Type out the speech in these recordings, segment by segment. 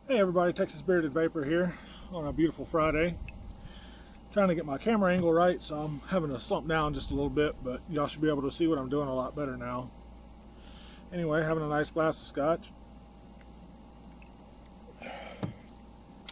Hey everybody, Texas Bearded Vapor here on a beautiful Friday. Trying to get my camera angle right, so I'm having to slump down just a little bit, but y'all should be able to see what I'm doing a lot better now. Anyway, having a nice glass of scotch.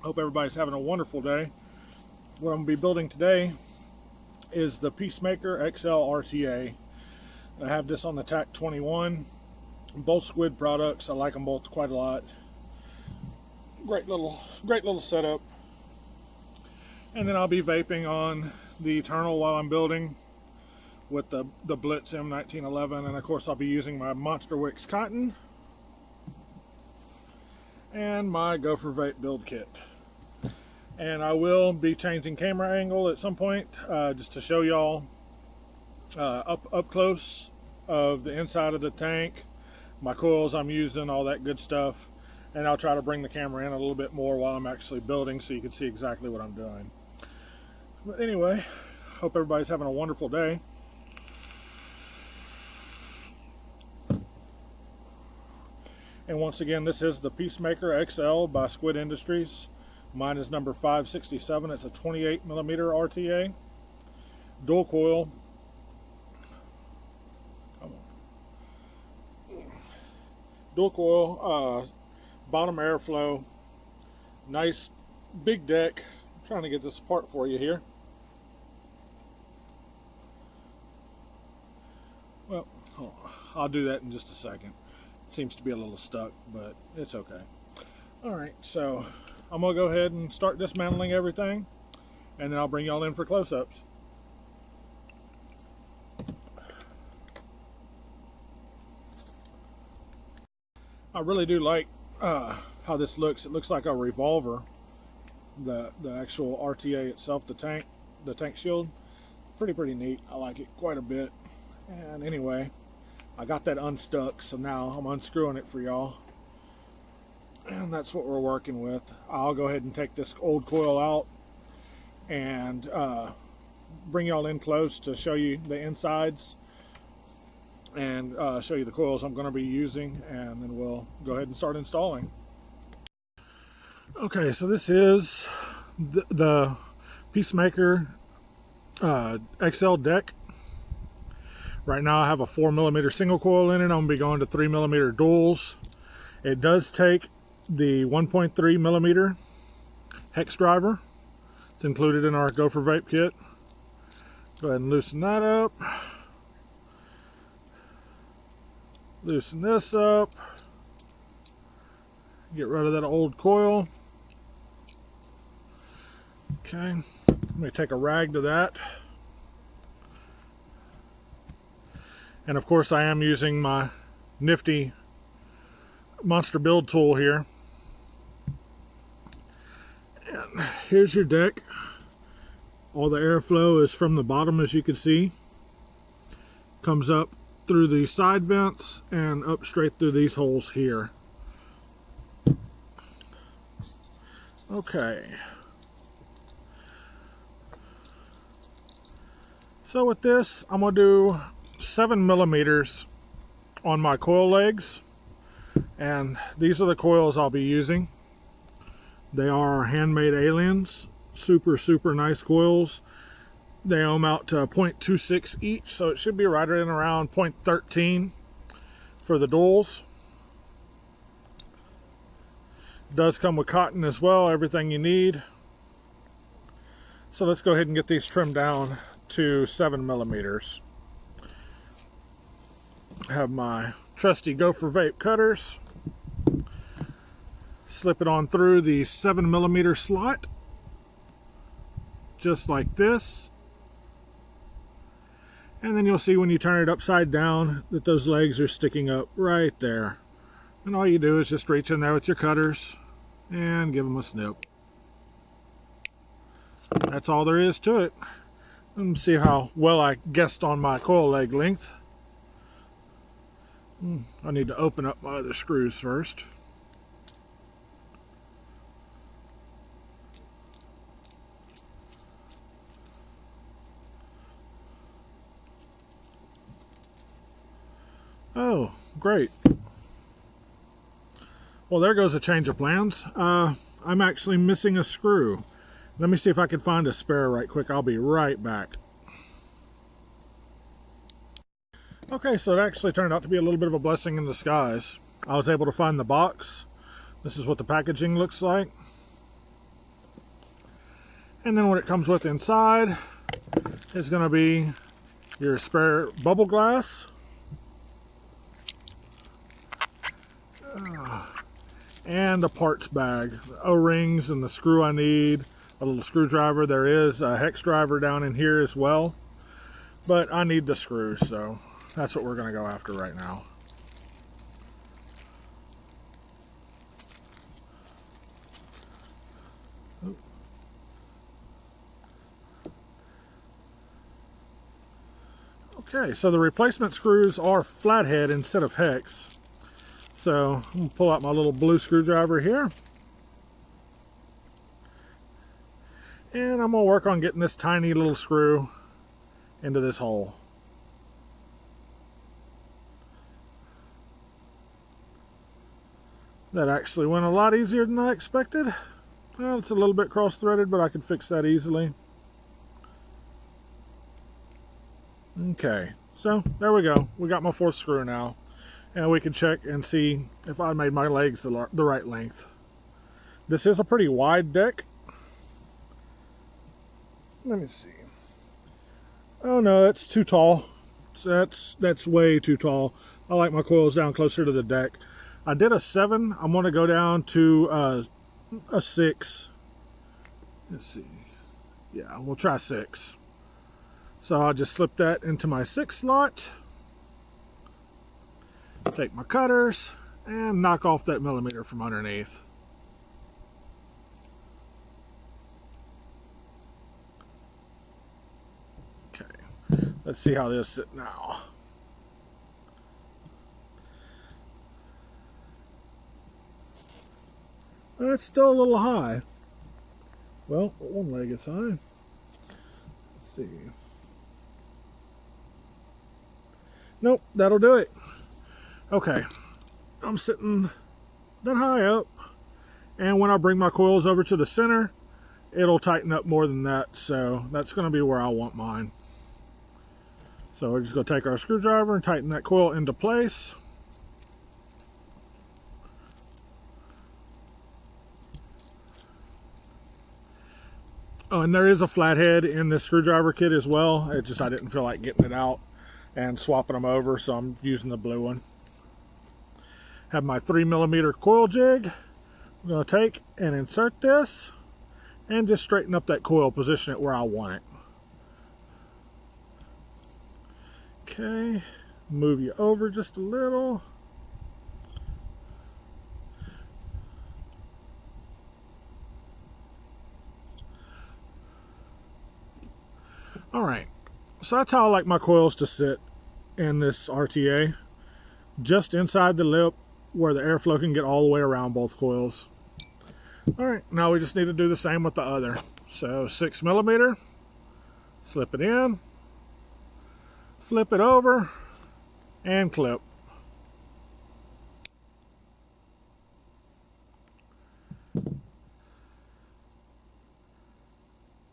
Hope everybody's having a wonderful day. What I'm going to be building today is the Peacemaker XL RTA. I have this on the TAC 21. Both squid products. I like them both quite a lot. Great little setup. And then I'll be vaping on the Eternal while I'm building with the Blitz M1911, and of course I'll be using my Monster Wicks cotton and my Gopher Vape build kit. And I will be changing camera angle at some point just to show y'all up close of the inside of the tank, my coils I'm using, all that good stuff. And I'll try to bring the camera in a little bit more while I'm actually building so you can see exactly what I'm doing. But anyway, hope everybody's having a wonderful day. And once again, this is the Peacemaker XL by Squid Industries. Mine is number 567. It's a 28 millimeter RTA. Dual coil. Dual coil, bottom airflow. Nice big deck. I'm trying to get this apart for you here. Well, I'll do that in just a second. Seems to be a little stuck, but it's okay. Alright, so I'm going to go ahead and start dismantling everything, and then I'll bring y'all in for close-ups. I really do like how this looks. It looks like a revolver. The actual RTA itself, the tank shield, pretty neat. I like it quite a bit. And anyway, I got that unstuck, so now I'm unscrewing it for y'all. And that's what we're working with. I'll go ahead and take this old coil out and bring y'all in close to show you the insides and show you the coils I'm going to be using, and then we'll go ahead and start installing. Okay, so this is the Peacemaker XL deck. Right now I have a 4mm single coil in it. I'm going to be going to 3mm duals. It does take the 1.3mm hex driver. It's included in our Gopher Vape kit. Go ahead and loosen that up. Loosen this up. Get rid of that old coil. Okay, let me take a rag to that. And of course I am using my nifty monster build tool here. And here's your deck. All the airflow is from the bottom, as you can see. Comes up through the side vents and up straight through these holes here. Okay. So with this, I'm going to do 7mm on my coil legs, and these are the coils I'll be using. They are handmade aliens, super nice coils. They ohm out to 0.26 each, so it should be right in around 0.13 for the duals. It does come with cotton as well, everything you need. So let's go ahead and get these trimmed down to 7mm. Have my trusty Gopher Vape cutters. Slip it on through the 7mm slot, just like this. And then you'll see when you turn it upside down that those legs are sticking up right there. And all you do is just reach in there with your cutters and give them a snip. That's all there is to it. Let me see how well I guessed on my coil leg length. I need to open up my other screws first. Oh, great. Well, there goes a change of plans. I'm actually missing a screw. Let me see if I can find a spare right quick. I'll be right back. Okay, so it actually turned out to be a little bit of a blessing in disguise. I was able to find the box. This is what the packaging looks like. And then what it comes with inside is going to be your spare bubble glass. And the parts bag, the O-rings and the screw I need, a little screwdriver. There is a hex driver down in here as well, but I need the screws, so that's what we're going to go after right now. Okay, so the replacement screws are flathead instead of hex. So I'm going to pull out my little blue screwdriver here. And I'm going to work on getting this tiny little screw into this hole. That actually went a lot easier than I expected. Well, it's a little bit cross-threaded, but I can fix that easily. Okay, so there we go. We got my fourth screw now. And we can check and see if I made my legs the right length. This is a pretty wide deck. Let me see. Oh no, that's too tall. That's way too tall. I like my coils down closer to the deck. I did a 7. I'm going to go down to a 6. Let's see. Yeah, we'll try 6. So I'll just slip that into my 6 slot. Take my cutters and knock off that millimeter from underneath. Okay, let's see how this sits now. That's still a little high. Well, one leg is high. Let's see. Nope, that'll do it. Okay, I'm sitting that high up, and when I bring my coils over to the center, it'll tighten up more than that, so that's going to be where I want mine. So we're just going to take our screwdriver and tighten that coil into place. Oh, and there is a flathead in this screwdriver kit as well. It's just I didn't feel like getting it out and swapping them over, so I'm using the blue one. Have my 3mm coil jig. I'm going to take and insert this and just straighten up that coil, position it where I want it. Okay, move you over just a little. Alright, so that's how I like my coils to sit in this RTA. Just inside the lip where the airflow can get all the way around both coils. Alright, now we just need to do the same with the other. So 6mm, slip it in, flip it over, and clip.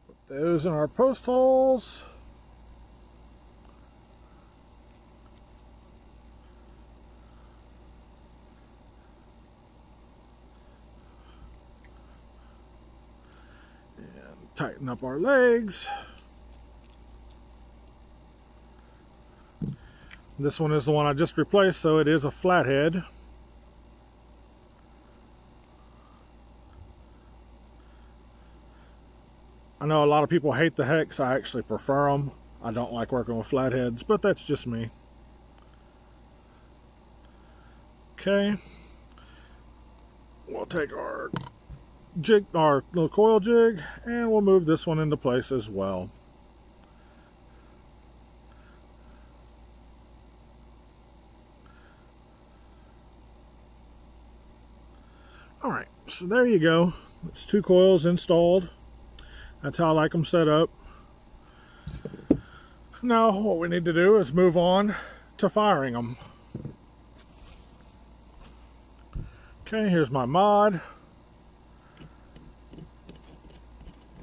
Put those in our post holes. Tighten up our legs. This one is the one I just replaced, so it is a flathead. I know a lot of people hate the hex. I actually prefer them. I don't like working with flatheads, but that's just me. Okay. We'll take our jig, our little coil jig, and we'll move this one into place as well. Alright, so there you go. It's 2 coils installed. That's how I like them set up. Now what we need to do is move on to firing them. Okay, here's my mod.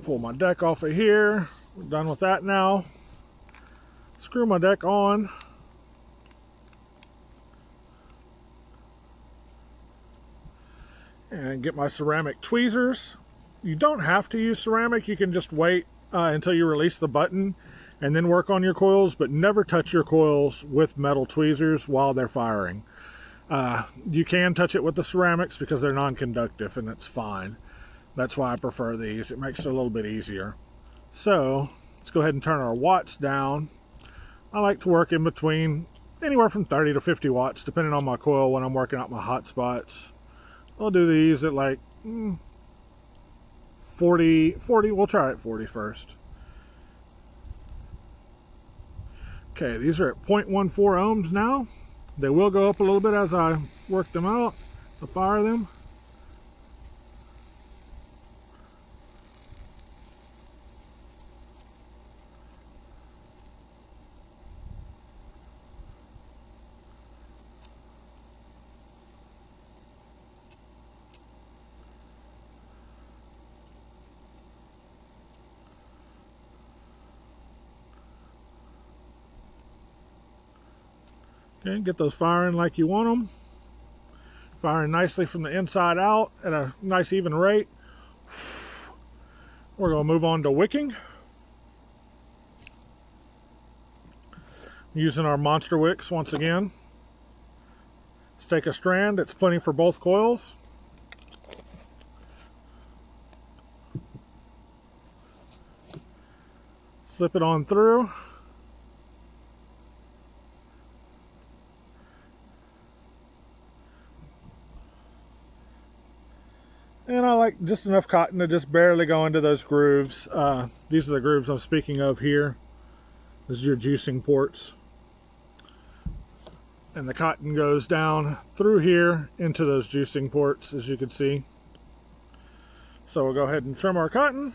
Pull my deck off of here. We're done with that now. Screw my deck on. And get my ceramic tweezers. You don't have to use ceramic. You can just wait until you release the button and then work on your coils, but never touch your coils with metal tweezers while they're firing. You can touch it with the ceramics because they're non-conductive and it's fine. That's why I prefer these. It makes it a little bit easier. So let's go ahead and turn our watts down. I like to work in between anywhere from 30 to 50 watts depending on my coil when I'm working out my hot spots. I'll do these at like 40, we'll try at 40 first. Okay, these are at 0.14 ohms now. They will go up a little bit as I work them out to fire them. Okay, get those firing like you want them. Firing nicely from the inside out at a nice even rate. We're going to move on to wicking. Using our monster wicks once again. Let's take a strand. It's plenty for both coils. Slip it on through. And I like just enough cotton to just barely go into those grooves. These are the grooves I'm speaking of here. This is your juicing ports. And the cotton goes down through here into those juicing ports, as you can see. So we'll go ahead and trim our cotton.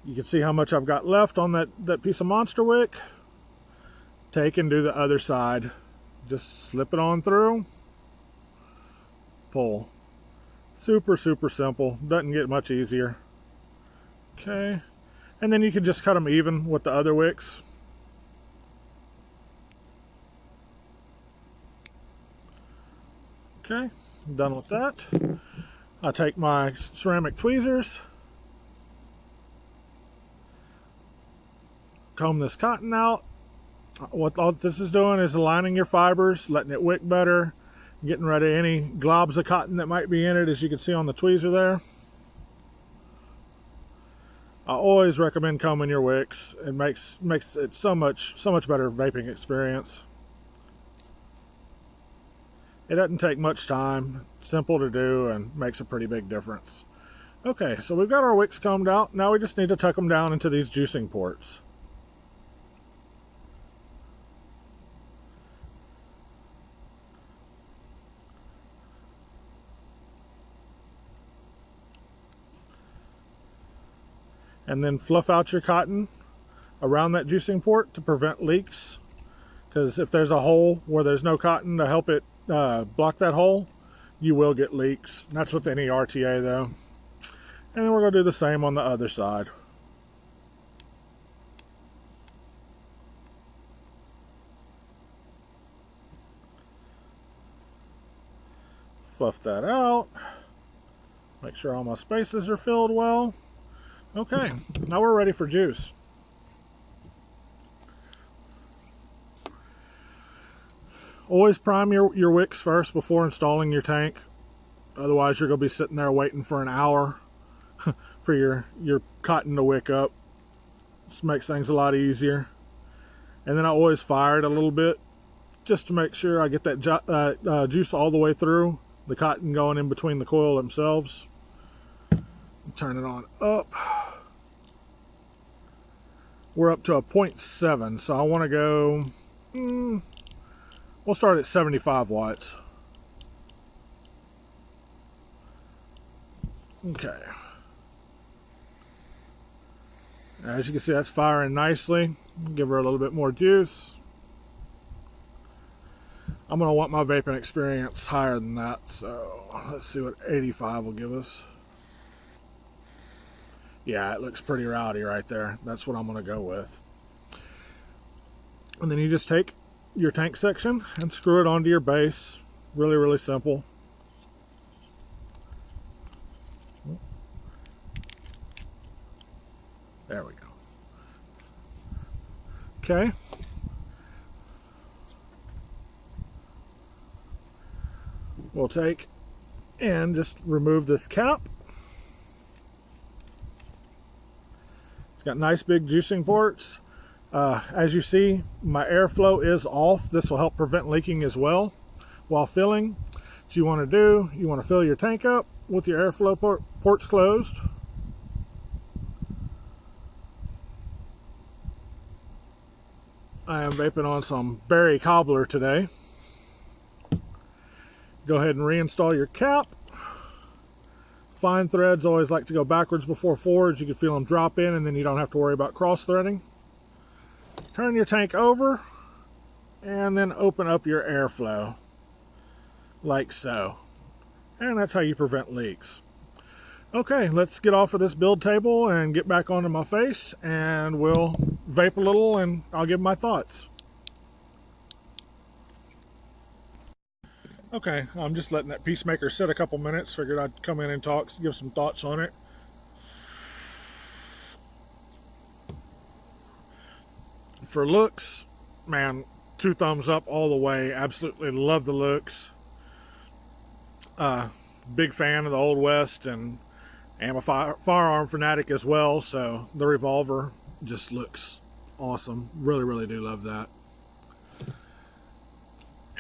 You can see how much I've got left on that piece of monster wick. Take and do the other side. Just slip it on through. Pull. Super, super simple. Doesn't get much easier. Okay. And then you can just cut them even with the other wicks. Okay. I'm done with that. I take my ceramic tweezers. Comb this cotton out. What all this is doing is aligning your fibers, letting it wick better, getting rid of any globs of cotton that might be in it, as you can see on the tweezer there. I always recommend combing your wicks. It makes it so much better vaping experience. It doesn't take much time, simple to do, and makes a pretty big difference. Okay, so we've got our wicks combed out. Now we just need to tuck them down into these juicing ports. And then fluff out your cotton around that juicing port to prevent leaks. Because if there's a hole where there's no cotton to help it block that hole, you will get leaks. That's with any RTA though. And then we're going to do the same on the other side. Fluff that out. Make sure all my spaces are filled well. Okay, now we're ready for juice. Always prime your wicks first before installing your tank. Otherwise you're going to be sitting there waiting for an hour for your cotton to wick up. This makes things a lot easier. And then I always fire it a little bit just to make sure I get that juice all the way through, the cotton going in between the coil themselves. Turn it on up. We're up to a 0.7, so I want to go, we'll start at 75 watts. Okay. As you can see, that's firing nicely. Give her a little bit more juice. I'm going to want my vaping experience higher than that, so let's see what 85 will give us. Yeah, it looks pretty rowdy right there. That's what I'm going to go with. And then you just take your tank section and screw it onto your base. Really, really simple. There we go. Okay. We'll take and just remove this cap. It's got nice big juicing ports. As you see, my airflow is off. This will help prevent leaking as well while filling. What you want to do, you want to fill your tank up with your airflow ports closed. I am vaping on some berry cobbler today. Go ahead and reinstall your cap. Fine threads always like to go backwards before forwards. You can feel them drop in and then you don't have to worry about cross threading. Turn your tank over and then open up your airflow like so. And that's how you prevent leaks. Okay, let's get off of this build table and get back onto my face, and we'll vape a little and I'll give my thoughts. Okay, I'm just letting that Peacemaker sit a couple minutes. Figured I'd come in and talk, give some thoughts on it. For looks, man, 2 thumbs up all the way. Absolutely love the looks. Big fan of the Old West, and am a firearm fanatic as well, so the revolver just looks awesome. Really, really do love that.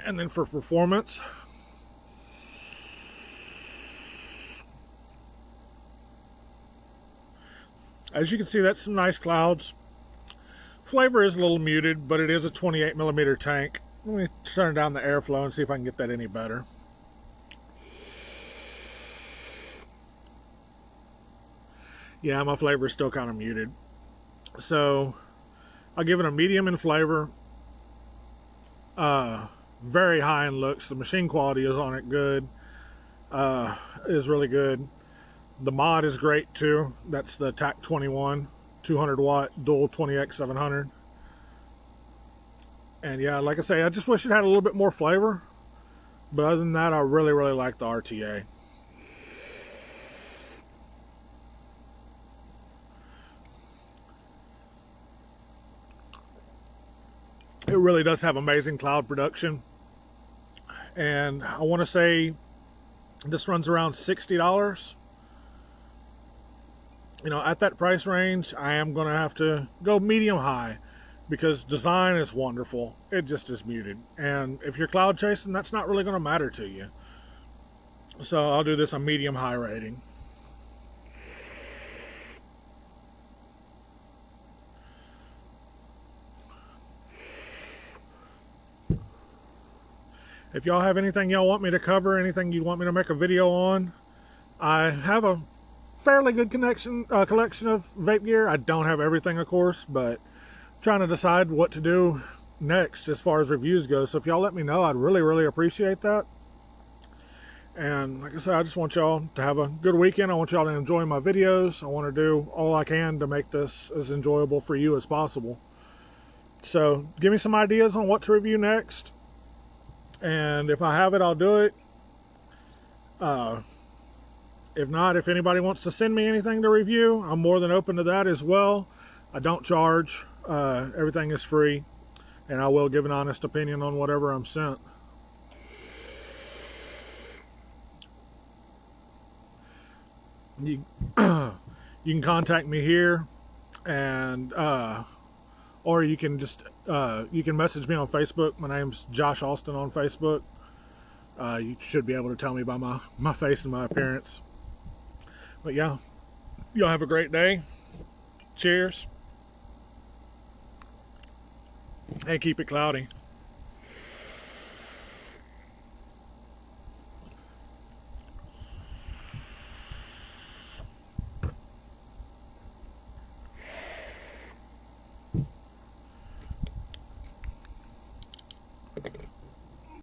And then for performance, as you can see, that's some nice clouds. Flavor is a little muted, but it is a 28mm tank. Let me turn down the airflow and see if I can get that any better. Yeah, my flavor is still kind of muted. So I'll give it a medium in flavor. Very high in looks. The machine quality is on it good. Is really good. The mod is great too. That's the TAC 21 200 watt dual 20X700. And yeah, like I say, I just wish it had a little bit more flavor. But other than that, I really, really like the RTA. It really does have amazing cloud production. And I want to say this runs around $60. You know, at that price range, I am going to have to go medium high because design is wonderful. It just is muted. And if you're cloud chasing, that's not really going to matter to you. So I'll do this a medium high rating. If y'all have anything y'all want me to cover, anything you want me to make a video on, I have a fairly good collection of vape gear. I don't have everything, of course, but I'm trying to decide what to do next as far as reviews go. So if y'all let me know, I'd really, really appreciate that. And like I said, I just want y'all to have a good weekend. I want y'all to enjoy my videos. I want to do all I can to make this as enjoyable for you as possible. So give me some ideas on what to review next. And if I have it, I'll do it. If not, if anybody wants to send me anything to review, I'm more than open to that as well. I don't charge. Everything is free. And I will give an honest opinion on whatever I'm sent. You, you can contact me here, and or you can just you can message me on Facebook. My name's Josh Austin on Facebook. You should be able to tell me by my face and my appearance. But yeah, y'all have a great day. Cheers. And keep it cloudy.